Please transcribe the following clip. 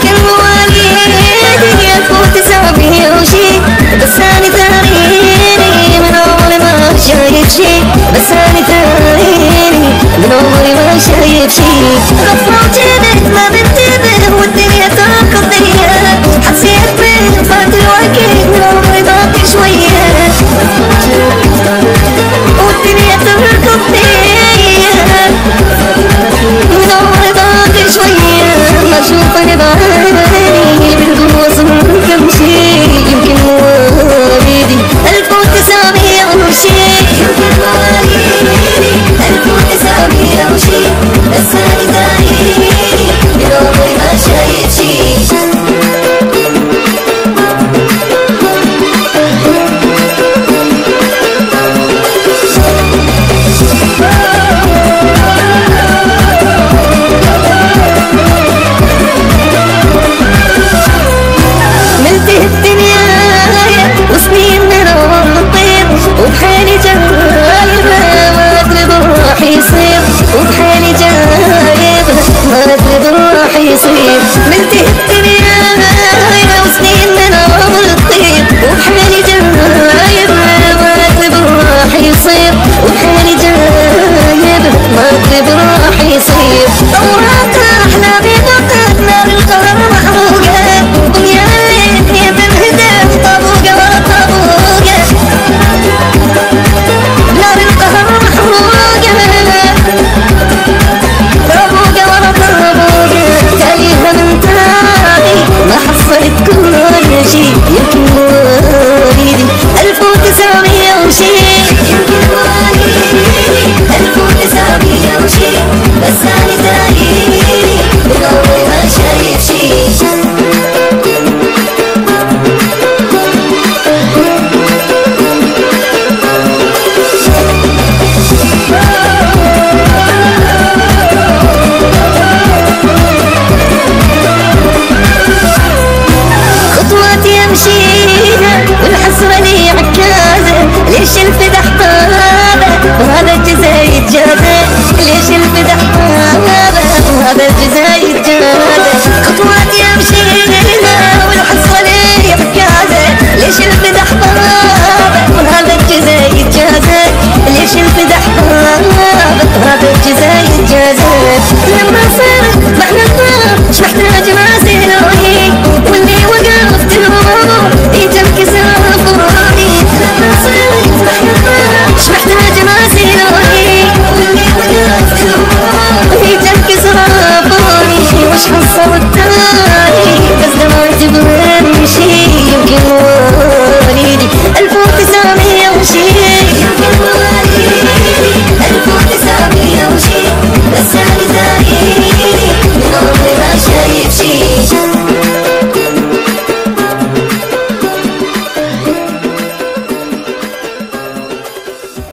يمكن مواليدي 1900 وشي، بس أنا تاريني من عمري ما شايف شي، بس أنا تاريني من عمري ما شايف شي. غفلة وجدت ما بنتبه والدنيا تاخذني، حسيت بالفات الوقت من عمري باقي شوية، والدنيا تاخذني من عمري باقي شوية. ما أشوف أنا بعيني بالقوة صرت كم شي، يمكن مواليدي 1900 وشي، يمكن مواليدي 1900 وشي، بس أنا تاريني من عمري ما شايف شي. وبحالي جايبة ما أدري راح يصير، وبحالي جايبة ما أدري راح يصير. منتهي الدنيا وسنين من عمر تطير، وبحالي جايبة ما أدري راح يصير، وبحالي جايبة ما أدري راح يصير. طورات أحلامي بقت نار القرار محروقة، دنيا اللي بنهدى طابوقة ورا طابوقة، نار القهر محروقة طابوقة ورا طابوقة. تايهة من تاني ما حصلت كل شي، يمكن مواليدي 1900 وشي، يمكن مواليدي 1900 وشي، بس أنا تاريني من عمري ما شايف شي. خطواتي امشيها والحسرة لي عكازة، ليش الفدح طابة وهذا الجزاء يتجازى، ليش الفدح طابة وهذا الجزاء